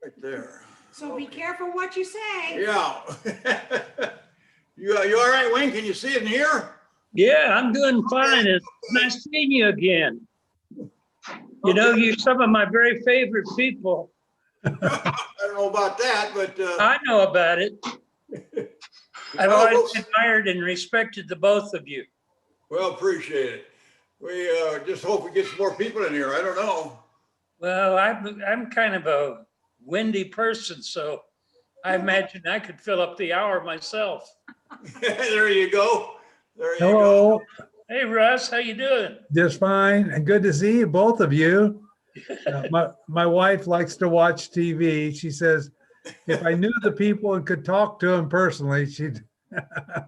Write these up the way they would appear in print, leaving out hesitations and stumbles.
Right there. So be careful what you say. Yeah. You all right, Wayne? Can you see it in here? Yeah, I'm doing fine. It's nice seeing you again. You know, Okay. you're some of my very favorite people. I don't know about that, but I know about it. I've well, always admired and respected the both of you. well, appreciate it. We just hope we get some more people in here. I don't know. Well, I'm kind of a windy person, so I imagine I could fill up the hour myself. There you go. There you Hello, Hey, Russ, how you doing? just fine, and good to see you, both of you. My wife likes to watch TV. She says, if I knew the people and could talk to them personally, she'd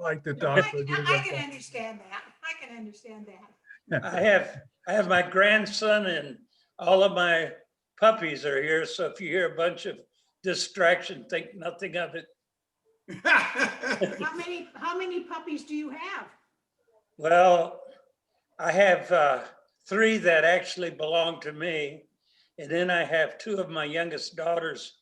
like to talk with you. I can understand that. I can understand that. I have my grandson and all of my puppies are here. So if you hear a bunch of distraction, think nothing of it. go. How many puppies do you have? Well, I have 3 that actually belong to me. And then I have 2 of my youngest daughters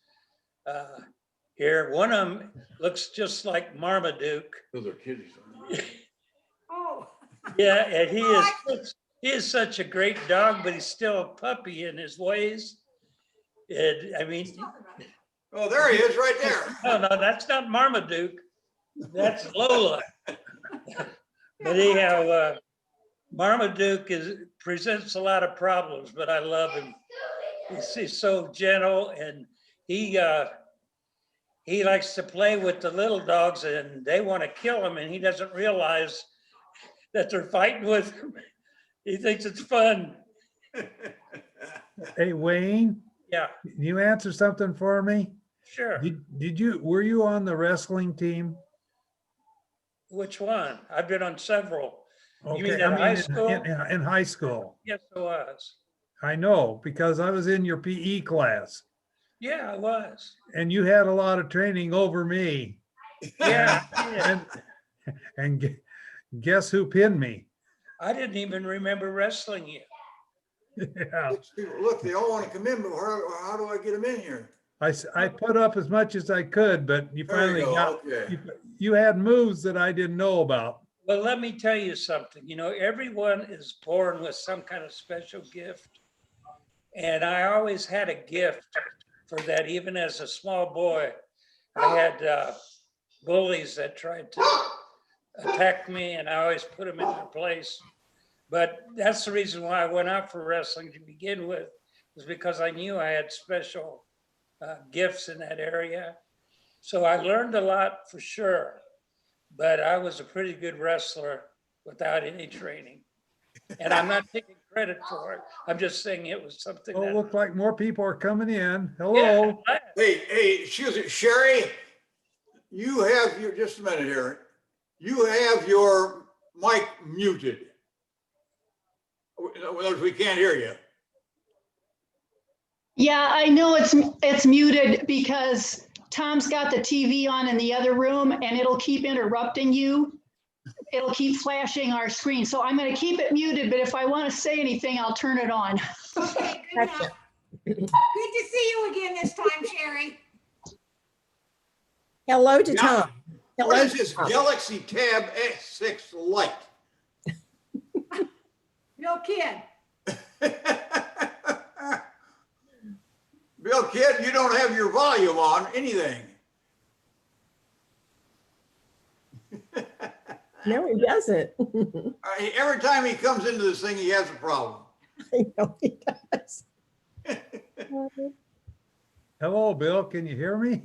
here. One of them looks just like Marmaduke. Those are kitties. Oh. Yeah, and he is such a great dog, but he's still a puppy in his ways. And I mean, Oh, there he is, right there. no, that's not Marmaduke. That's Lola. But anyhow, Marmaduke presents a lot of problems, but I love him. He's so gentle, and he likes to play with the little dogs, and they want to kill him, and he doesn't realize that they're fighting with him. He thinks it's fun. Hey, Wayne, Yeah, can you answer something for me? sure. Were you on the wrestling team? Which one? I've been on several. You mean Okay, at high in- school? In high school. Yes, I was. I know, because I was in your PE class Yeah, I was. and you had a lot of training over me. Yeah, yeah. And guess who pinned me? I didn't even remember wrestling you. Yeah, Look, they all want to come in, but how do I get them in here? I put up as much as I could, but you There you finally go. got, Okay. you had moves that I didn't know about. Well, let me tell you something. You know, everyone is born with some kind of special gift. And I always had a gift for that. Even as a small boy, I had bullies that tried to attack me, and I always put them in their place. But that's the reason why I went out for wrestling to begin with, was because I knew I had special gifts in that area. So I learned a lot for sure, but I was a pretty good wrestler without any training. And I'm not taking credit for it. I'm just saying it was something Oh, that. look like more people are coming in. Yeah, Hello. Hey, excuse me, Sherry, you have your, just a minute here. You have your mic muted. In other words, we can't hear you. Yeah, I know it's muted because Tom's got the TV on in the other room and it'll keep interrupting you. It'll keep flashing our screen. So I'm going to keep it muted, but if I want to say anything, I'll turn it on. Okay, good enough. Good to see you again this time, Sherry. Hello to Yeah. Tom. What Hello is to this Tom. Galaxy Tab S6 Lite? Bill Kidd. Bill Kidd, you don't have your volume on anything. No, he doesn't. Every time he comes into this thing, he has a problem. I know he does. Hello, Bill. Can you hear me?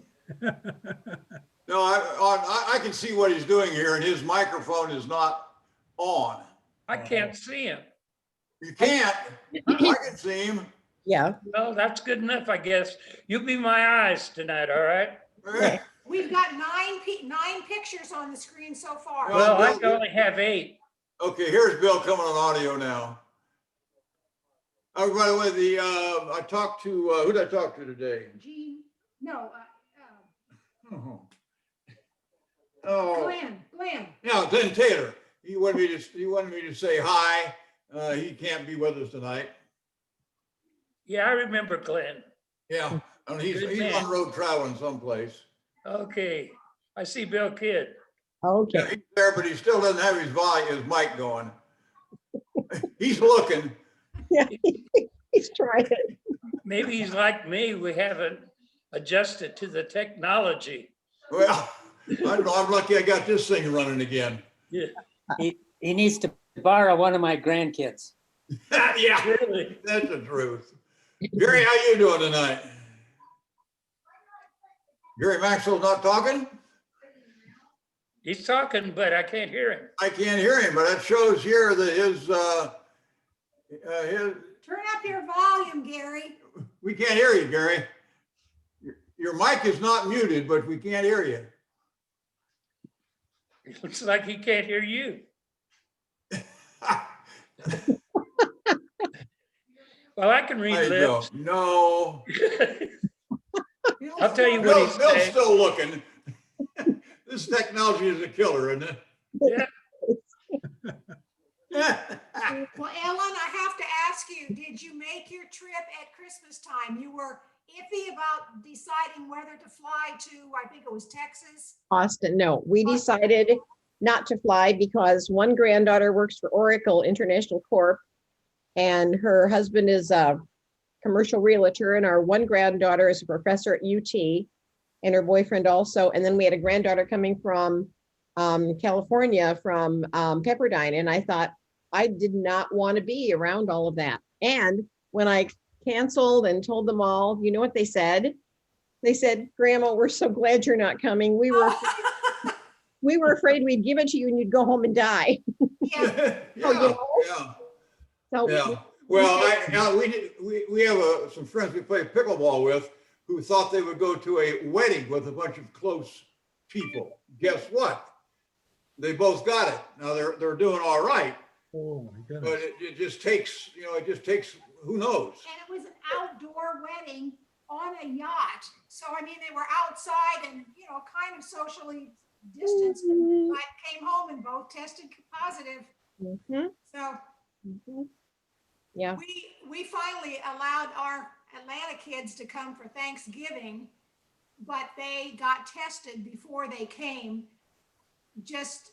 No, I can see what he's doing here, and his microphone is not on. I can't see him. You can't. I can see him. Yeah. Well, that's good enough, I guess. You be my eyes tonight, all right? We've got nine pictures on the screen so far. Well, Well, I can only have 8. Okay, here's Bill coming on audio now. Oh, by the way, I talked to, who did I talk to today? Gene, no, Oh, Glenn. yeah, Glenn Taylor. He wanted me to say hi. He can't be with us tonight. Yeah, I remember Glenn. Yeah. And he's Good on man. the road traveling someplace. Okay, I see Bill Kidd. Yeah, Okay. he's there, but he still doesn't have his mic going. He's looking. Yeah, he's trying it. Maybe he's like me, we haven't adjusted to the technology. Well, I don't know. I'm lucky I got this thing running again. Yeah, He needs to borrow one of my grandkids. Yeah, really. that's the truth. Gary, how you doing tonight? Gary Maxwell's not talking? He's talking, but I can't hear him. I can't hear him, but that shows here that his, Turn up your volume, Gary. we can't hear you, Gary. Your mic is not muted, but we can't hear you. It looks like he can't hear you. Well, I can read I lips. don't know. I'll tell you what he's Bill's saying. still looking. This technology is a killer, isn't Yeah, it? Well, Ellen, I have to ask you, did you make your trip at Christmas time? You were iffy about deciding whether to fly to, I think it was Texas. Austin, no, we decided not to fly because one granddaughter works for Oracle International Corp. And her husband is a commercial realtor, and our one granddaughter is a professor at UT, and her boyfriend also. And then we had a granddaughter coming from California, from Pepperdine. And I thought I did not want to be around all of that. And when I canceled and told them all, you know what they said? They said, "Grandma, we're so glad you're not coming. We were afraid we'd give it to you and you'd go home and die." Yeah, Yeah, So yeah. Well, we have some friends we play pickleball with who thought they would go to a wedding with a bunch of close people. Guess what? They both got it. Now they're doing all right, Oh, my but goodness. it just takes, who knows? and it was an outdoor wedding on a yacht. So, I mean, they were outside and, kind of socially distanced, but came home and both tested positive. Mhm, So mhm. Yeah, we finally allowed our Atlanta kids to come for Thanksgiving, but they got tested before they came, just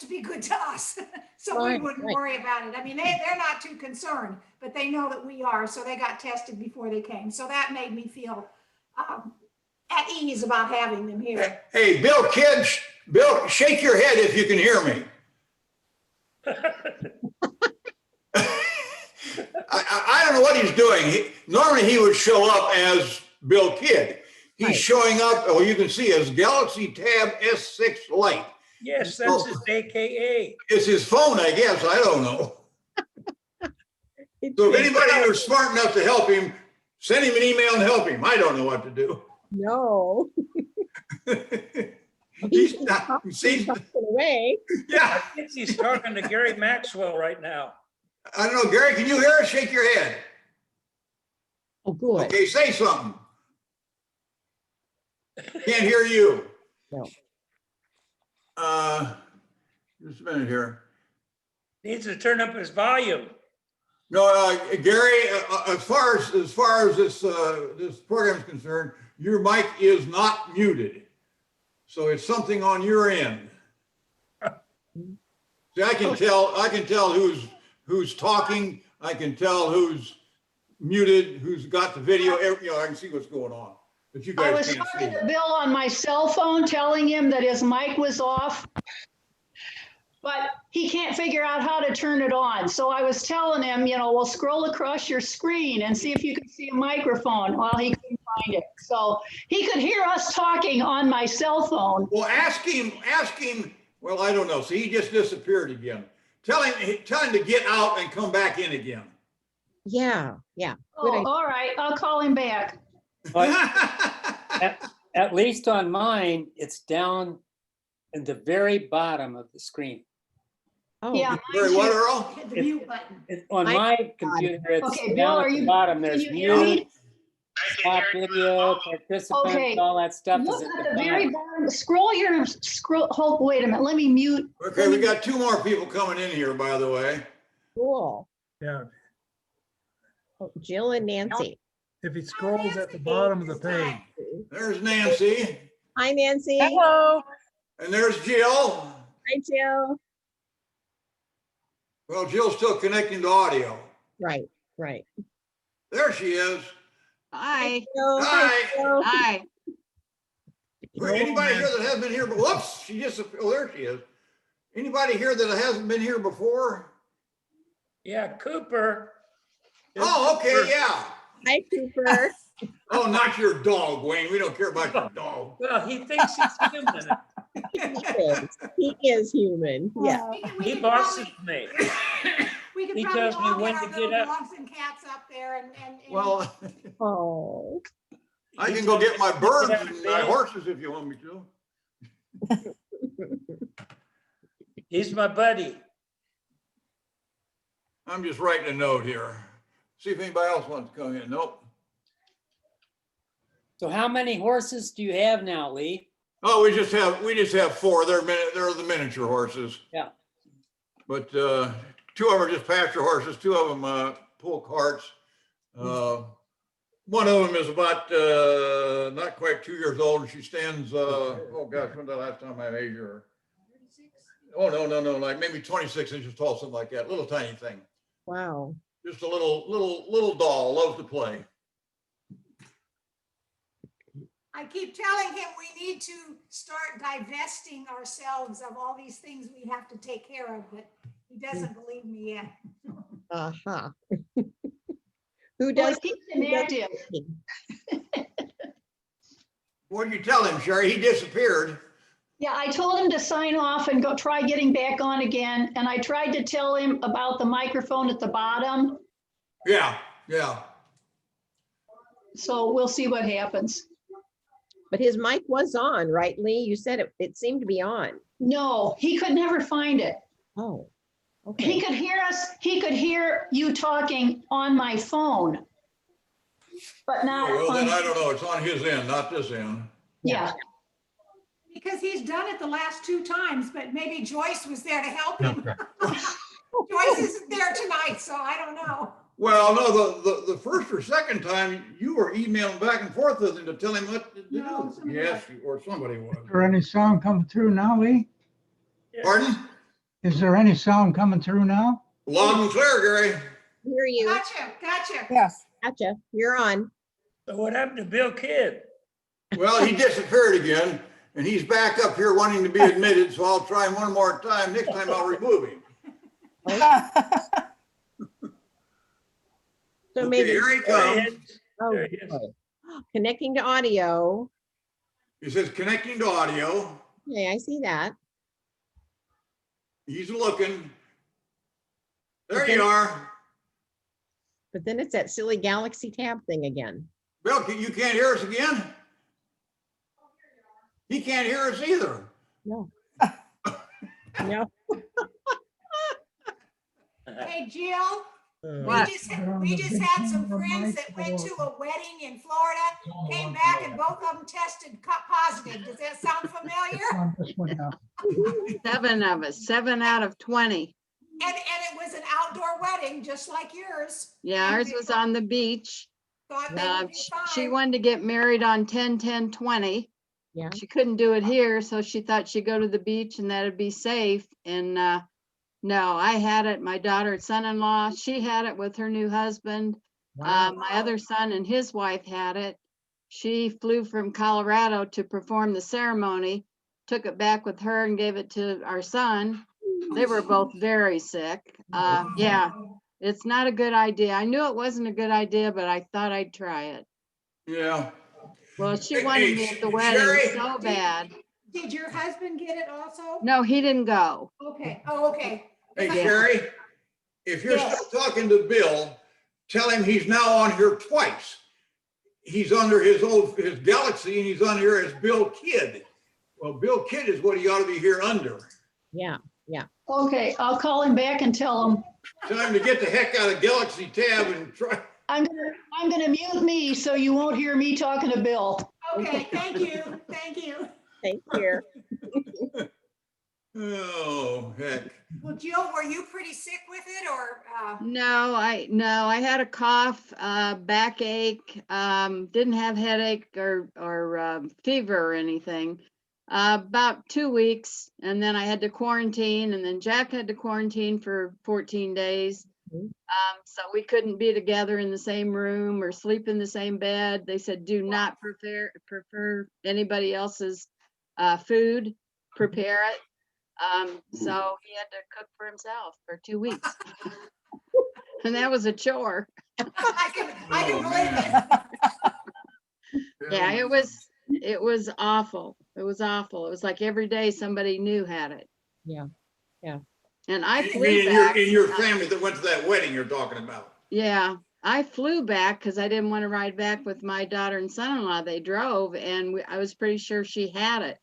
to be good to us. So we Right, wouldn't right. worry about it. I mean, they're not too concerned, but they know that we are. So they got tested before they came. So that made me feel at ease about having them here. Hey, Bill Kidd, Bill, shake your head if you can hear me. I don't know what he's doing. Normally he would show up as Bill Kidd. He's Right. showing up, you can see as Galaxy Tab S6 Lite. yes, that's his AKA. It's his phone, I guess. I don't know. So if anybody who's smart enough to help him, send him an email and help him. I don't know what to do. No. He's not, see, Tucked it away. I yeah. think he's talking to Gary Maxwell right now. I don't know, Gary, can you hear us? Shake your head. Oh, good. Okay, say something. Can't hear you. No. Just a minute here. Needs to turn up his volume. No, Gary, as far as this program is concerned, your mic is not muted. So it's something on your end. See, I can tell who's talking. I can tell who's muted, who's got the video. I can see what's going on, but you I guys was can't see. talking to Bill on my cell phone, telling him that his mic was off, but he can't figure out how to turn it on. So I was telling him, well, scroll across your screen and see if you can see a microphone. Well, he couldn't find it. So he could hear us talking on my cell phone. Well, ask him. Well, I don't know. See, he just disappeared again. Tell him to get out and come back in again. Yeah, yeah. Oh, Good idea. all right, I'll call him back. But at least on mine, it's down in the very bottom of the screen. Oh, Yeah. Very what, Earl? Hit the mute button. On I- my computer, it's Okay, Bill, down are at the you- bottom. Can There's you hear mute, me? stop video, participants, Okay. all that stuff is Look at at the the very bottom. bottom, hold, wait a minute, let me mute. Okay, we got two more people coming in here, by the way. cool. Yeah, Oh, Jill and Nancy. if he scrolls at the bottom of the page. There's Nancy, Hi, Nancy. Hello. and there's Jill. Hi, Jill. Well, Jill's still connecting to audio. Right, right. There she is. Hi. Jill, Hi. Jill. Hi. Anybody here that hasn't been here, whoops, she just, oh, there she is. Anybody here that hasn't been here before? Yeah, Cooper. Oh, okay, yeah. Hi, Cooper. Oh, not your dog, Wayne. We don't care about your dog. Well, he thinks he's human. He is human. Yeah. He bosses me. We could He probably tells me all when get to our get little up. dogs and cats up there and. Well, Oh, I can go get my birds and my horses if you want me to. He's my buddy. I'm just writing a note here. See if anybody else wants to come in. Nope. So how many horses do you have now, Lee? Oh, we just have 4. They're the miniature horses. Yeah. But 2 of them are just pasture horses. 2 of them pull carts. One of them is about not quite 2 years old, and she stands. Oh gosh, when's the last time I measured her? Oh no, like maybe 26 inches tall, something like that. Little tiny thing. wow. Just a little doll. Loves to play. I keep telling him we need to start divesting ourselves of all these things we have to take care of, but he doesn't believe me yet. Uh-huh. Well, Who does? keep him active. What did you tell him, Sherry? He disappeared. Yeah, I told him to sign off and go try getting back on again. And I tried to tell him about the microphone at the bottom. Yeah. So we'll see what happens. But his mic was on, right, Lee? You said it seemed to be on. No, he could never find it. Oh, He okay. could hear us, he could hear you talking on my phone. But not Oh, well, then I on, don't know. It's on his end, not this end. yeah. Because he's done it the last 2 times, but maybe Joyce was there to help him. Joyce isn't there tonight, so I don't know. Well, no, the first or second time you were emailing back and forth with him to tell him what to No, do. somebody Yes, or somebody was. Is there any sound coming through now, Lee? Pardon? Is there any sound coming through now? Loud and clear, Gary. Hear you. Gotcha. Yes. Gotcha. You're on. So what happened to Bill Kidd? Well, he disappeared again, and he's back up here wanting to be admitted, so I'll try him one more time. Next time I'll remove him. So Okay, maybe. here he There he comes. is. Oh, There he is. boy. Connecting to audio. He says connecting to audio. Okay, I see that. He's looking. There Okay. you are. But then it's that silly Galaxy tab thing again. Bill, you can't hear us again? He can't hear us either. No. No. Hey, Jill, What? we just had some friends that went to a wedding in Florida, came back and both of them tested positive. Does that sound familiar? On this one now. 7 of us, 7 out of 20. And it was an outdoor wedding, just like yours. Yeah, And ours they was on the beach. Thought they would be She fine. wanted to get married on 10/10/20. Yeah. She couldn't do it here, so she thought she'd go to the beach and that'd be safe. And no, I had it. My daughter, son-in-law, she had it with her new husband. My other son and his wife had it. She flew from Colorado to perform the ceremony, took it back with her and gave it to our son. They were both very sick. Yeah, it's not a good idea. I knew it wasn't a good idea, but I thought I'd try it. Yeah. Well, she Hey, wanted me at the wedding Sherry? so bad. Did your husband get it also? No, he didn't go. Okay, oh, okay. Hey, Yeah. Sherry, if you're Yes. still talking to Bill, tell him he's now on here twice. He's under his Galaxy and he's on here as Bill Kidd. Well, Bill Kidd is what he ought to be here under. Yeah. Okay, I'll call him back and tell him, Tell him to get the heck out of Galaxy tab and try. I'm gonna mute me so you won't hear me talking to Bill. Okay, thank you. Thank you. Oh, heck. Well, Jill, were you pretty sick with it or, No, I had a cough, backache, didn't have headache or fever or anything. About 2 weeks, and then I had to quarantine, and then Jack had to quarantine for 14 days. Mhm. So we couldn't be together in the same room or sleep in the same bed. They said, do not prefer anybody else's food, prepare it. So he had to cook for himself for 2 weeks. And that was a chore. I can Oh, believe it. Yeah, it was awful. It was awful. It was like every day somebody new had it. Yeah, yeah. And I You flew mean back. in your family that went to that wedding you're talking about? Yeah, I flew back because I didn't want to ride back with my daughter and son-in-law. They drove, and I was pretty sure she had it,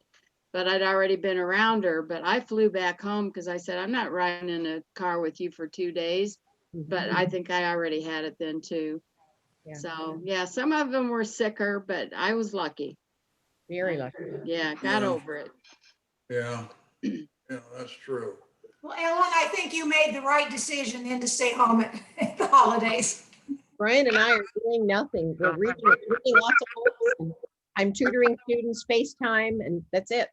but I'd already been around her. But I flew back home because I said, I'm not riding in a car with you for 2 days. But I think I already had it then too. Yeah. So yeah, some of them were sicker, but I was lucky. Very lucky. Yeah, got Yeah. over it. Yeah, yeah, that's true. Well, Ellen, I think you made the right decision then to stay home at the holidays. Brian and I are doing nothing. We're reading lots of books. And I'm tutoring students FaceTime, and that's it.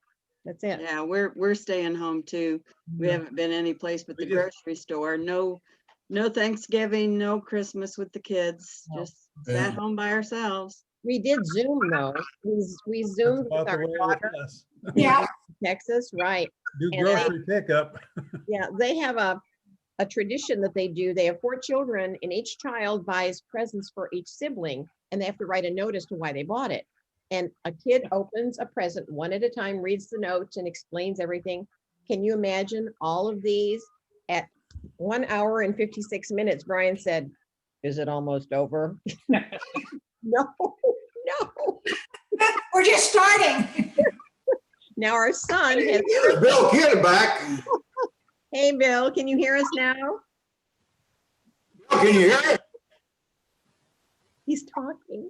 That's it. Yeah, we're staying home too. We haven't been any place but We the just- grocery store. No Thanksgiving, no Christmas with the kids. No. Just Yeah. sat home by ourselves. We did Zoom though. We That's Zoomed about with the our way with daughter us. Yeah. in Texas, right? Do And grocery pickup. Yeah, they have a tradition that they do. They have 4 children, and each child buys presents for each sibling, and they have to write a note as to why they bought it. And a kid opens a present one at a time, reads the notes, and explains everything. Can you imagine all of these at 1 hour and 56 minutes? Brian said, "Is it almost over?" No, no. We're just starting. Now our son has. There's Bill Kidd back. Hey, Bill, can you hear us now? Can you hear it? He's talking.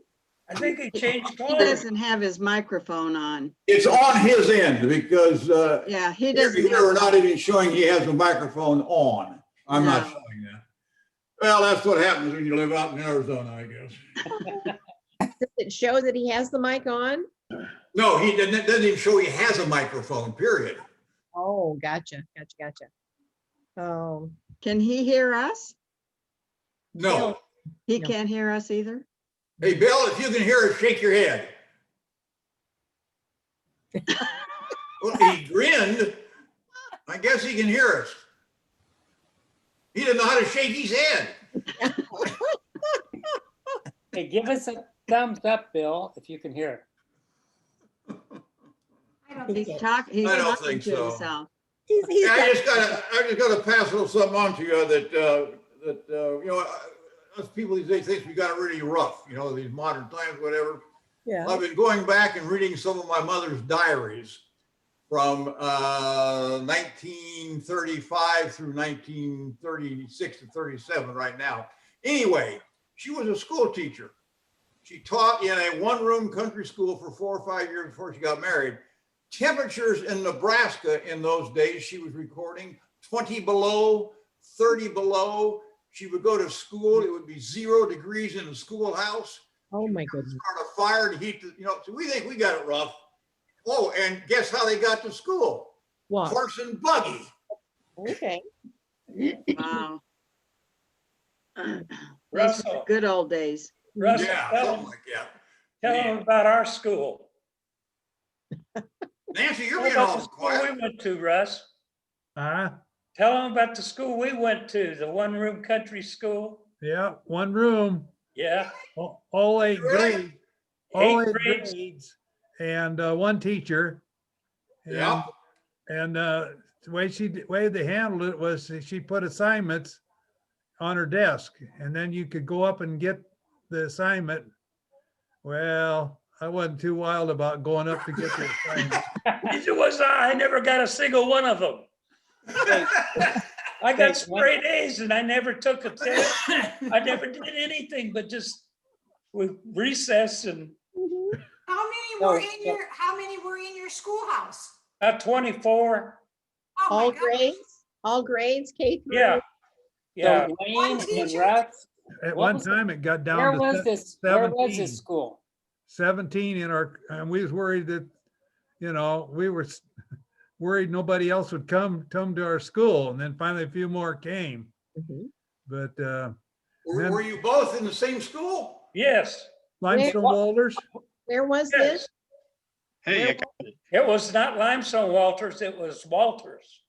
I think he changed He clothes. doesn't have his microphone on. It's on his end because Yeah, he here doesn't. we're not even showing he has the microphone on. I'm not No. showing that. Well, that's what happens when you live out in Arizona, I guess. Does it show that he has the mic on? No, he doesn't. It doesn't even show he has a microphone, period. Oh, gotcha. Oh, Can he hear us? No. He No. can't hear us either. Hey, Bill, if you can hear us, shake your head. Well, he grinned. I guess he can hear us. He doesn't know how to shake his head. Hey, give us a thumbs up, Bill, if you can hear it. I don't think He's so. he's I don't talking think to so. himself. he's Yeah, got- I just gotta pass a little something on to you that you know, us people these days think we got it really rough, you know, these modern times, whatever. yeah. I've been going back and reading some of my mother's diaries from 1935 through 1936 to 37 right now. Anyway, she was a school teacher. She taught in a one-room country school for 4 or 5 years before she got married. Temperatures in Nebraska in those days, she was recording 20 below, 30 below. She would go to school, it would be 0 degrees in the schoolhouse. Oh, my goodness. Start a fire to heat the, you know, so we think we got it rough. Oh, and guess how they got to school? What? Horse and buggy. Okay. Wow. Those were Russell, the good old days. Russell, Yeah, tell something him, like that. tell him about our school. Nancy, you're Tell being him about all the school quiet. we went to, Russ. Huh? Tell him about the school we went to, the one-room country school. Yeah, one room, Yeah, all 8 Really? grades. All 8 8 grades. grades and one teacher. Yeah. And the way they handled it was she put assignments on her desk, and then you could go up and get the assignment. Well, I wasn't too wild about going up to get the assignment. Neither was I. I never got a single one of them. I got straight A's and I never took a test. I never did anything but just with recess and How many were in your schoolhouse? about 24. Oh, my All gosh. grades, K through? Yeah, yeah. So Wayne and teacher? Russ, At What one was it? time, it got where down to was where was 17. this school? 17 in our, and we was worried that, we were worried nobody else would come to our school. And then finally a few more came. Mhm. But Were you both in the same school? Yes, Limestone What- Walters, Where was yes. this? Hey, Where I got it. It was not Limestone Walters, it was Walters.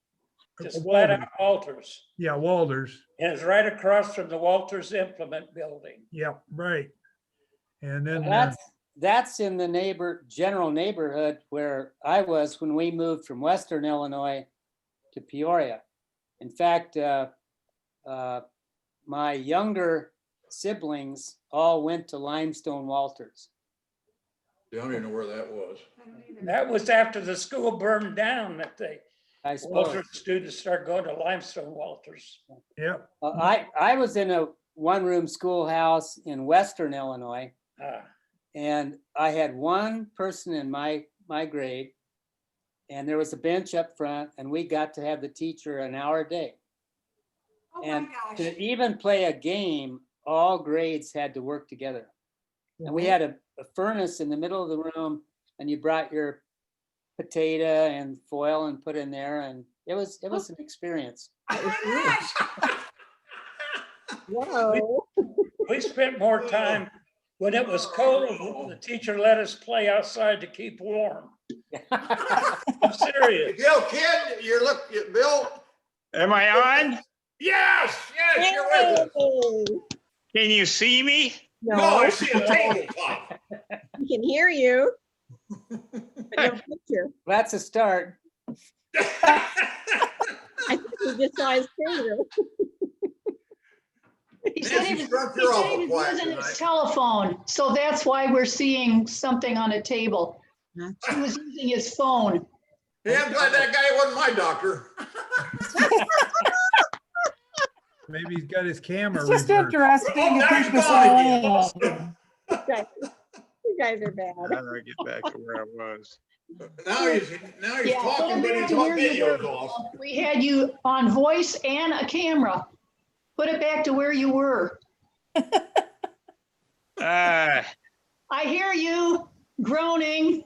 Just flat out Walters. yeah, Walters. And it's right across from the Walters Implement Building. Yeah, right. And then, That's in the general neighborhood where I was when we moved from Western Illinois to Peoria. In fact, my younger siblings all went to Limestone Walters. I don't even know where that was. I don't either. That was after the school burned down that they, I suppose. Walters students started going to Limestone Walters. yeah, I was in a one-room schoolhouse in Western Illinois, and I had one person in my grade, and there was a bench up front, and we got to have the teacher an hour a day. Oh, my And gosh. to even play a game, all grades had to work together. And we had a furnace in the middle of the room, and you brought your potato and foil and put in there, and it was an experience. Oh, my gosh. Whoa. We spent more time, when it was cold, the teacher let us play outside to keep warm. I'm serious. Bill, kid, Bill, Am I on? yes, you're with us. Hey. Can you see me? No, No, I see a tabletop. we can hear you. But no picture. That's a start. I think we just saw his finger. He said he Nancy was Struck, you're awful he was quiet using tonight. his telephone, so that's why we're seeing something on a table. Gotcha. He was using his phone. Yeah, I'm glad that guy wasn't my doctor. maybe he's got his camera It's just reversed. interesting Oh, to now think he's this gone all again. in. You guys are How bad. do I get back to where I was? Now he's Yeah, put talking, him but back his to where you video's were. off. We had you on voice and a camera. Put it back to where you were. Ah, I hear you groaning.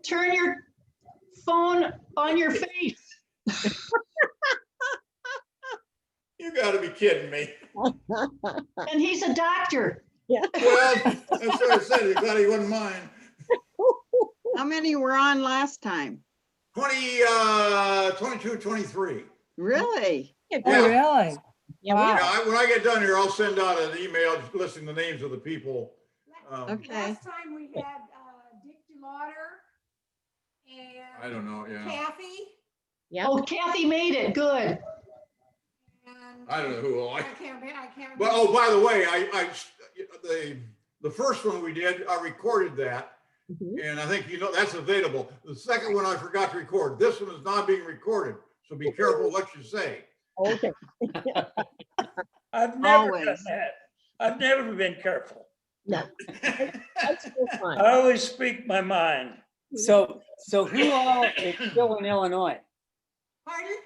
Turn your phone on your face. You gotta be kidding me. And he's a doctor. Yeah. Well, that's what I said, glad he wasn't mine. How many were on last time? 22, 23. Really? Yeah. Really? Yeah, Wow. Yeah, when I get done here, I'll send out an email listing the names of the people. Okay. Last time we had Dick DeLauder I and don't know, yeah. Kathy yeah. Oh, Kathy made it. Good. and I don't know who I I, can't remember. but, oh, by the way, the first one we did, I recorded that. Mhm. And I think, that's available. The second one I forgot to record. This one is not being recorded. So be careful what you say. Okay. I've never done Always. that. I've never been careful. No. That's still fun. I always speak my mind. So who all is still in Illinois? Pardon?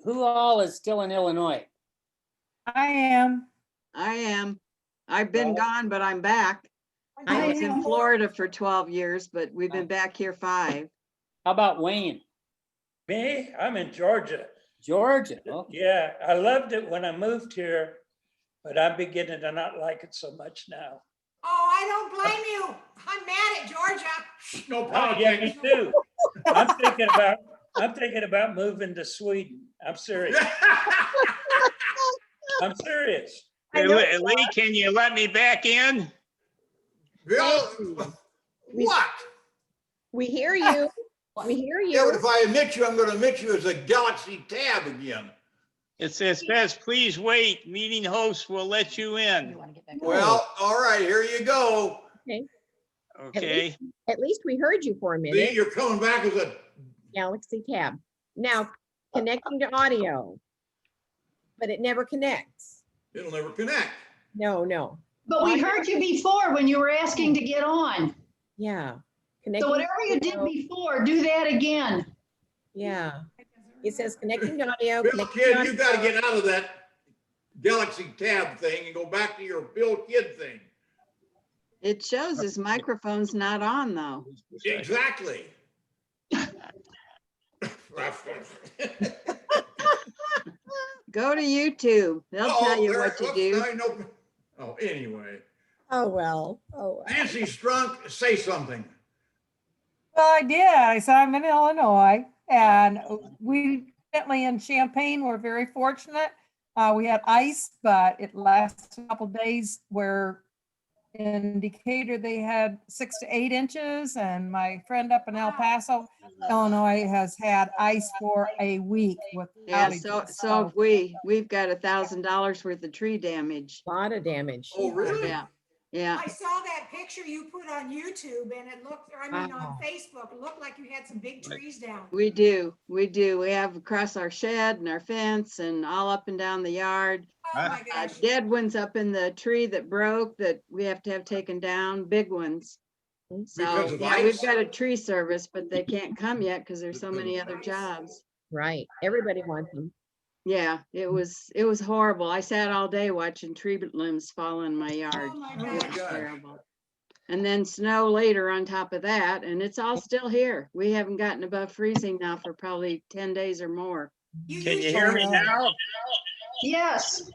Who all is still in Illinois? I am. I am. I've been Well- gone, but I'm back. I I was in am. Florida for 12 years, but we've been back here 5. How about Wayne? Me, I'm in Georgia. Georgia? Oh, Yeah, I loved it when I moved here, but I'm beginning to not like it so much now. Oh, I don't blame you. I'm mad at Georgia. No Oh, yeah, me politics. too. I'm thinking about moving to Sweden. I'm serious. I'm serious. hey, Lee, can you let me back in? Bill, what? We hear you. We hear Yeah, but you. if I admit you, I'm gonna admit you as a Galaxy Tab again. It says, please wait. Meeting host will let you in. Well, all right, here you go. Okay. At least we heard you for a See, minute. you're coming back as a, Galaxy Tab. Now, connecting to audio. But it never connects. it'll never connect. No. But we heard you before when you were asking to get on. Yeah. So whatever you did before, do that again. Yeah. It says connecting to audio. Bill connecting Kidd, to you gotta get out of that Galaxy Tab thing and go back to your Bill Kidd thing. It shows his microphone's not on though. Exactly. Go to YouTube. They'll tell you there- what to oops, do. I know. Oh, anyway. Oh, well. Oh, well. Nancy Strunk, say something. Well, I did. I said I'm in Illinois, and we definitely in Champaign, we're very fortunate. We had ice, but it lasted a couple days. Where in Decatur they had 6 to 8 inches, and my friend up in El Paso, Illinois, has had ice for a week with Yeah, outages. so have we've got $1,000 worth of tree damage. A lot of damage. Oh, really? Yeah, yeah. I saw that picture you put on YouTube and it looked, or I mean, on Wow. Facebook, it looked like you had some big trees down. We do. We have across our shed and our fence and all up and down the yard. Oh my gosh. Dead ones up in the tree that broke that we have to have taken down, big ones. Because So, of yeah, we've ice? got a tree service, but they can't come yet because there's so many other jobs. Right. Everybody wants them. Yeah, it was horrible. I sat all day watching tree limbs fall in my yard. Oh my It gosh. was gosh. terrible. And then snow later on top of that, and it's all still here. We haven't gotten above freezing now for probably 10 days or more. Can you hear me now? Yes,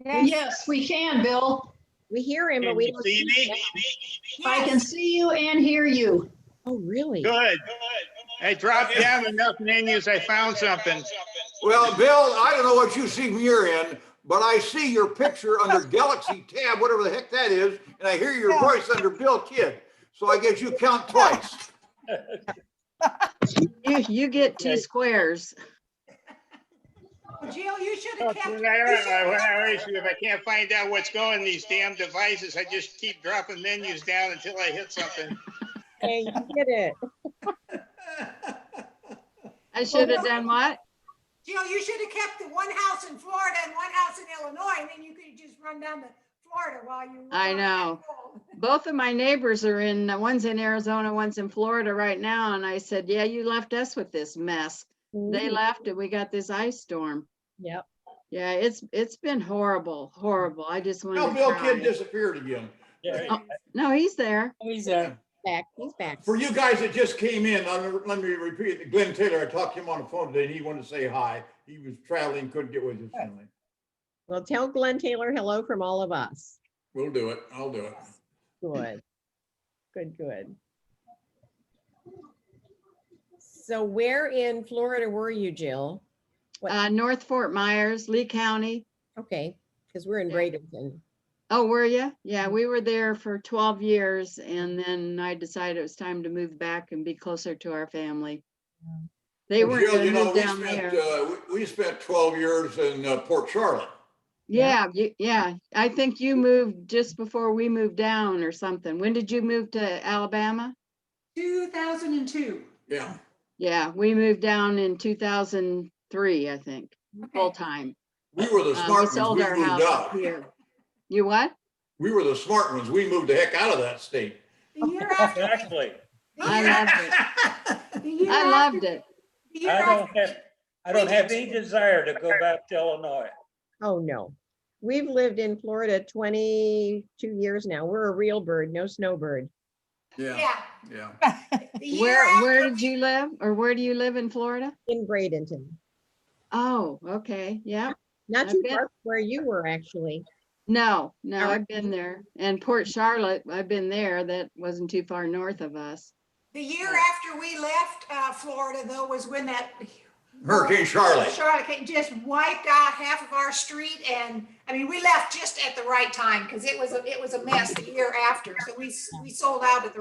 Yes. yes, we can, Bill. We hear him, but Can we you don't see me? I can Yes. see you and hear you. Oh, really? Good. I dropped down enough menus, I found something. Well, Bill, I don't know what you see from your end, but I see your picture under Galaxy Tab, whatever the heck that is, and I hear your voice under Bill Kidd. So I guess you count twice. You get 2 Okay. squares. Well, Jill, you should have When kept. if I can't find out what's going in these damn devices, I just keep dropping menus down until I hit something. Hey, you did it. I should have done what? Jill, you should have kept the one house in Florida and one house in Illinois, and then you could just run down to Florida while you. I know. Both of my neighbors are one's in Arizona, one's in Florida right now. And I said, yeah, you left us with this mess. They Mhm. left it. We got this ice storm. Yep. Yeah, it's been horrible, horrible. I just wanted Now to Bill cry. Kidd disappeared again. Yeah, No, he's there. he's there. Back. He's back. For you guys that just came in, let me repeat it. Glenn Taylor, I talked to him on the phone today and he wanted to say hi. He was traveling, couldn't get with his family. Well, tell Glenn Taylor hello from all of us. We'll do it. I'll do it. Good. Good, good. So where in Florida were you, Jill? What- North Fort Myers, Lee County. Okay, because we're in Bradenton. Oh, were you? Yeah, we were there for 12 years and then I decided it was time to move back and be closer to our family. They Well, weren't Jill, gonna you know, move we down spent, there. we spent 12 years in Port Charlotte. Yeah, yeah. I think you moved just before we moved down or something. When did you move to Alabama? 2002. Yeah. Yeah, we moved down in 2003, I think, full Okay. time. We were the We smart ones. sold We our moved house up out. here. You what? We were the smart ones. We moved the heck out of that state. The year after. Exactly. I loved it. The year I after- loved it. the year I after- don't have any desire to go back to Illinois. Oh, no. We've lived in Florida 22 years now. We're a real bird, no snowbird. Yeah, Yeah. yeah. The year Where after- did you live or where do you live in Florida? In Bradenton. Oh, okay. Yeah. Not I've too been- far from where you were, actually. No, Alright. I've been there. And Port Charlotte, I've been there. That wasn't too far north of us. The year after we left Florida, though, was when that Hurricane Charlotte. Charlotte just wiped out half of our street, and I mean, we left just at the right time because it was a mess the year after. So we sold out at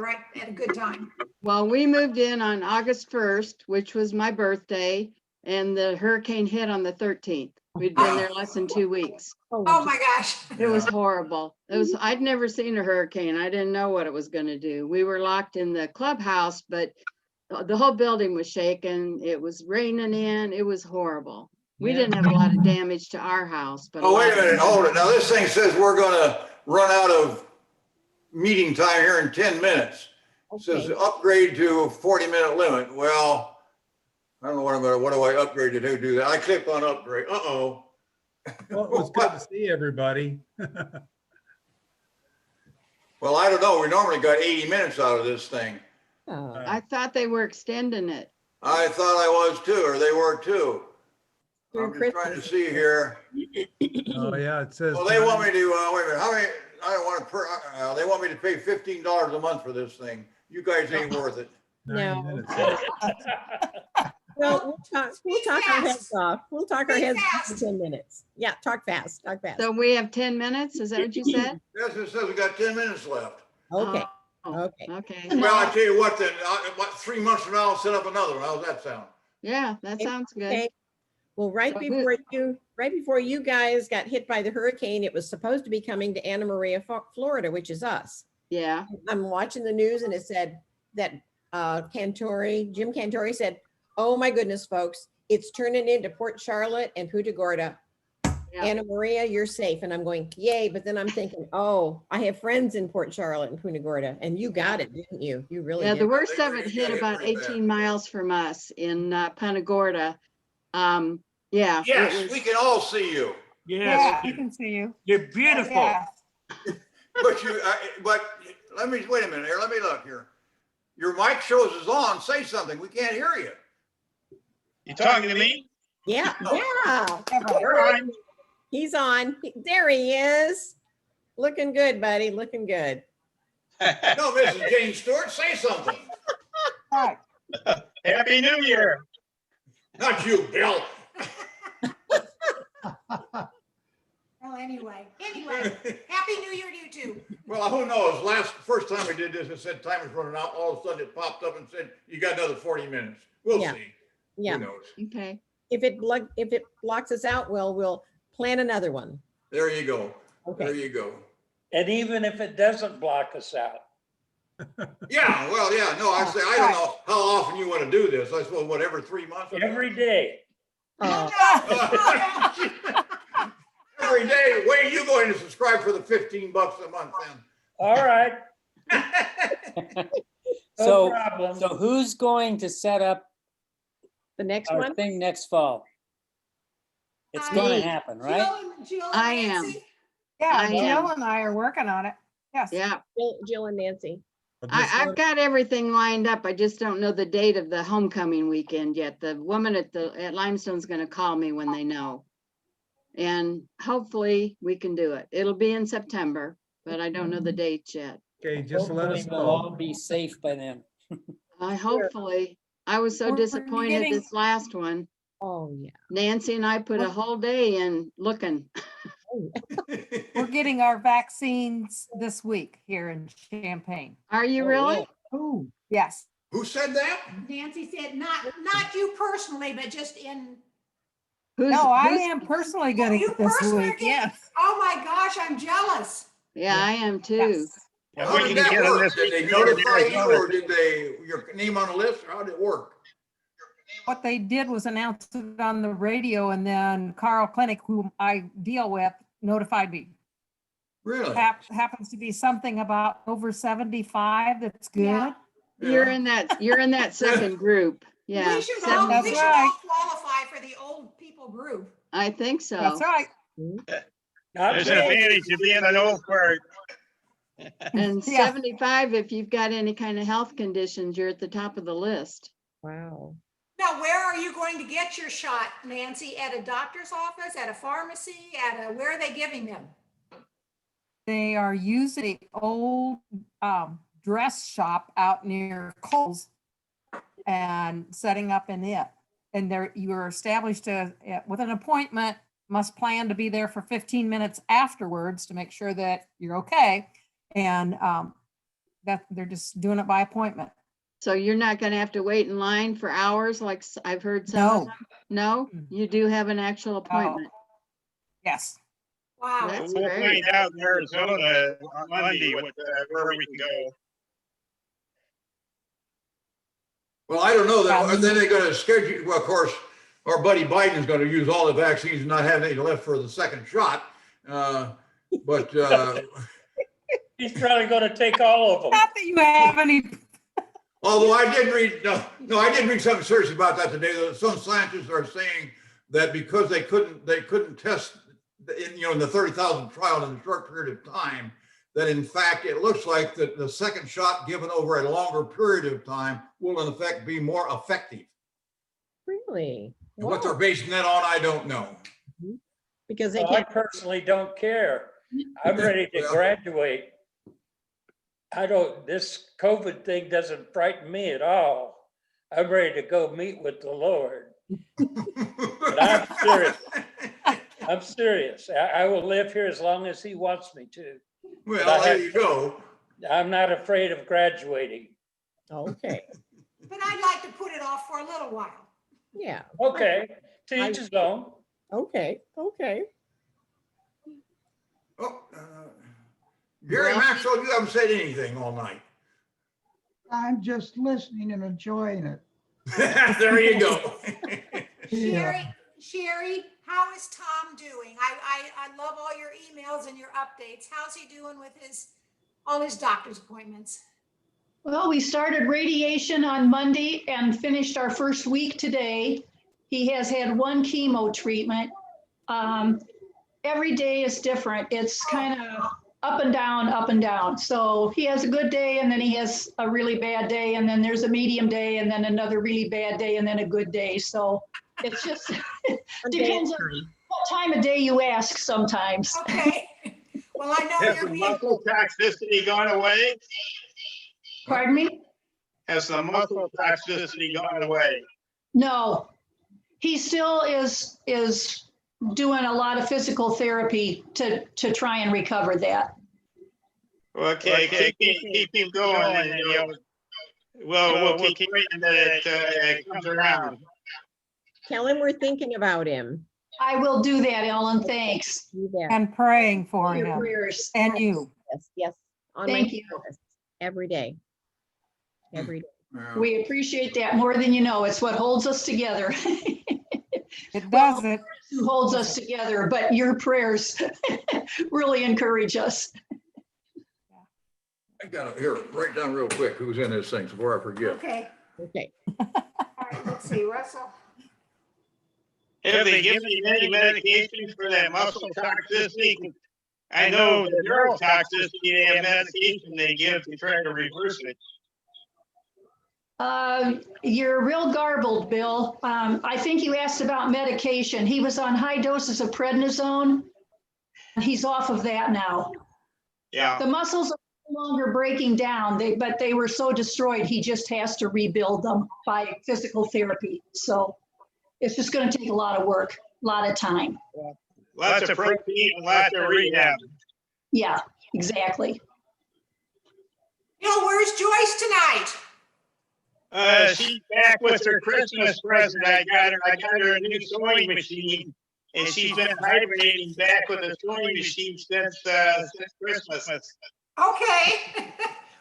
a good time. Well, we moved in on August 1st, which was my birthday, and the hurricane hit on the 13th. We'd been there less than 2 weeks. Oh my gosh! It was horrible. I'd never seen a hurricane. I didn't know what it was going to do. We were locked in the clubhouse, but the whole building was shaking. It was raining in. It was horrible. We didn't have a lot of damage to our house, but. Oh, wait a minute, hold it. Now, this thing says we're gonna run out of meeting time here in 10 minutes. It says Okay. upgrade to 40-minute limit. Well, I don't know what do I upgrade to do that? I clicked on upgrade. Uh-oh. Well, it was good to see everybody. Well, I don't know. We normally got 80 minutes out of this thing. I thought they were extending it. I thought I was too, or they were too. Through I'm just trying to Christmas. see here. Oh, yeah, it says. Well, they want me to, wait a minute, how many, I don't want to, they want me to pay $15 a month for this thing. You guys ain't worth it. 90 No. minutes. Well, we'll talk our heads off. We'll talk our Speak heads off for fast. 10 minutes. Yeah, talk fast, talk fast. So we have 10 minutes? Is that what you said? Yes, it says we got 10 minutes left. Okay, Oh, okay. okay. Well, I tell you what, then, what, 3 months from now, I'll set up another one. How's that sound? Yeah, that sounds good. Okay. Well, right So before you guys got hit by the hurricane, it was supposed to be coming to Anna Maria, Florida, which is us. Yeah. I'm watching the news and it said that Jim Cantori said, oh my goodness, folks, it's turning into Port Charlotte and Punta Gorda. Yeah. Anna Maria, you're safe. And I'm going, yay. But then I'm thinking, oh, I have friends in Port Charlotte and Punta Gorda. And you got it, didn't you? You really Yeah, did. the worst They of it really hit got hit about pretty bad. 18 miles from us in Punta Gorda. Yeah. it Yes, was- we can all see you. Yeah, Yes, we can see you. you're beautiful. Yes. But let me, wait a minute here. Let me look here. Your mic shows is on. Say something. We can't hear you. You talking to me? Yeah, No. yeah. You're on. He's on. There he is. Looking good, buddy. Looking good. No, Mrs. Jane Stewart, say something. All right. Happy New Year. Not you, Bill. Well, anyway, Happy New Year to you too. Well, who knows? First time we did this, it said time was running out. All of a sudden it popped up and said, you got another 40 minutes. We'll Yeah. see. Yeah. Who knows? Okay. If it blocks us out, we'll plan another one. There you go. There Okay. you go. And even if it doesn't block us out, Yeah, well, yeah, no, I say, I don't know how often you want to do this. I suppose, whatever, 3 months? every day. Oh, Every day. Wait, you going to subscribe for the $15 a month then? All right, no So, problem. so who's going to set up the next our one? thing next fall? It's Me. gonna happen, right? Jill and I am. Nancy? Yeah, I Jill am. and I are working on it. Yes. Yeah. Jill and Nancy. I've got everything lined up. I just don't know the date of the homecoming weekend yet. The woman at Limestone's gonna call me when they know. And hopefully we can do it. It'll be in September, but I don't know the dates yet. Okay, just let us Hopefully we'll all know. be safe by then. Hopefully, I was so We're disappointed getting- this last one. Oh, yeah. Nancy and I put a whole day in looking. We're getting our vaccines this week here in Champaign. Are you Oh, really? yeah. Oh, Yes. Who said that? Nancy said, not you personally, but just in, Who's- No, I who's- am personally gonna you get this personally week. getting- Yes. oh my gosh, I'm jealous. Yeah, I am too. Yes. If How we did can that get on work? this. Did they we can get notify it you or did they, your name on the list, or how did it work? What they did was announce it on the radio and then Carl Clinic, whom I deal with, notified me. Really? Happens to be something about over 75. That's good. Yeah. You're Yeah. in that second group. Yeah. We should seven- all, That's we should all right. qualify for the old people group. I think so. That's right. Not There's an bad. advantage to being an old bird. And Yeah. 75, if you've got any kind of health conditions, you're at the top of the list. Wow. Now, where are you going to get your shot, Nancy? At a doctor's office, at a pharmacy, where are they giving them? They are using the old dress shop out near Kohl's and setting up in it. And you are established with an appointment, must plan to be there for 15 minutes afterwards to make sure that you're okay. And that they're just doing it by appointment. So you're not going to have to wait in line for hours like I've heard some. of No. them? No, you do have an actual appointment. Yes. Wow. That's We'll great. find out in Arizona on Monday where we can go. Well, I don't know that, then they're gonna schedule, well, of course, our buddy Biden's gonna use all the vaccines and not have any left for the second shot. But He's probably gonna take all of them. Not that you have any. Although I did read, no, I did read something serious about that today. That some scientists are saying that because they couldn't test in the 30,000 trial in a short period of time, that in fact, it looks like that the second shot given over a longer period of time will in effect be more effective. Really? And what they're Wow. basing that on, I don't know. Because they Well, I can't. personally don't care. I'm ready to Well. graduate. This COVID thing doesn't frighten me at all. I'm ready to go meet with the Lord. But I'm serious. I'm serious. I will live here as long as he wants me to. Well, there you go. I'm not afraid of graduating. Okay, But I'd like to put it off for a little while. yeah, Okay, to each his own. okay. Oh, Gary Maxwell, you haven't said anything all night. I'm just listening and enjoying it. There you go. Yeah. Sherry, how is Tom doing? I love all your emails and your updates. How's he doing with all his doctor's appointments? Well, we started radiation on Monday and finished our first week today. He has had one chemo treatment. Every day is different. It's kind of up and down, up and down. So he has a good day and then he has a really bad day and then there's a medium day and then another really bad day and then a good day. So it's just depends on what time of day you ask sometimes. Okay. Well, I know Has you're the being, muscle toxicity gone away? Pardon me? Has the muscle toxicity gone away? No, he still is doing a lot of physical therapy to try and recover that. Okay, keep him going, and we'll keep praying that it comes around. Tell him we're thinking about him. I will do that, Ellen. Thanks. You bet. And praying for Your him prayers. and you. Yes. On my Thank you. list every day. Every day. We appreciate that more than you know. It's what holds us together. It doesn't. Who holds us together, but your prayers really encourage us. I got to here, write down real quick who's in this thing before I forget. okay. Okay. All right, let's see, Russell. Have they given you any medication for that muscle toxicity? I know the neurotoxicity, they have medication they give to try to reverse it. You're real garbled, Bill. I think you asked about medication. He was on high doses of prednisone. He's off of that now. Yeah. The muscles are no longer breaking down, but they were so destroyed, he just has to rebuild them by physical therapy. So it's just going to take a lot of work, a lot of time. Lots of protein, lots of rehab. Yeah, exactly. Bill, where's Joyce tonight? She's back with her Christmas present. I got her a new sewing machine, and she's been hibernating back with a sewing machine since Christmas. Okay.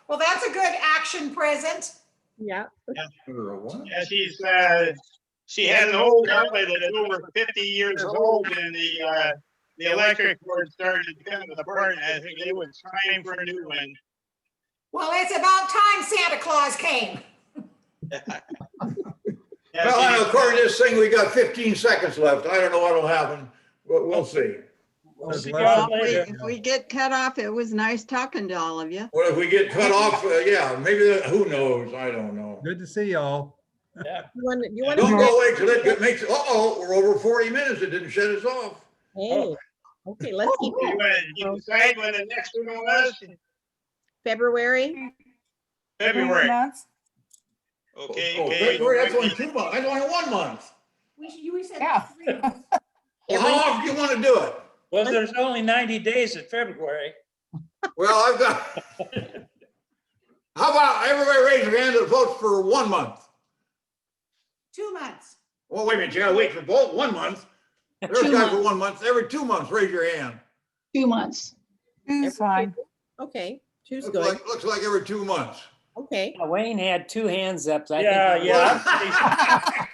Well, that's a good action present. Yeah. Yeah, she has an old outlet that is over 50 years old, and the electric cord started to come apart. And I think it was time for a new one. Well, it's about time Santa Claus came. Yeah, Well, I know, according to this thing, we got 15 seconds left. I don't know what'll happen, but we'll see. We'll see Well, y'all later. If we get cut off, it was nice talking to all of you. What if we get cut off? Yeah, maybe, who knows? I don't know. Good to see y'all. Yeah. You want Don't to? go away till it makes, we're over 40 minutes. It didn't shut us off. Hey, okay, let's keep You decide when the next one was? February. February. Months. Okay. Oh, February, that's only 2 months. That's only 1 month. We said Yeah. 3 months. Well, how often do you want to do it? Well, there's only 90 days in February. Well, I've got, how about everybody raise your hand that votes for 1 month? 2 months. Well, wait a minute, you gotta wait for both 1 month. There's 2 guys for months. 1 month. Every 2 months, raise your hand. 2 months. It's fine. Okay, two's Looks good. looks like every 2 months. Okay. Wayne had two hands up. So I Yeah, think yeah.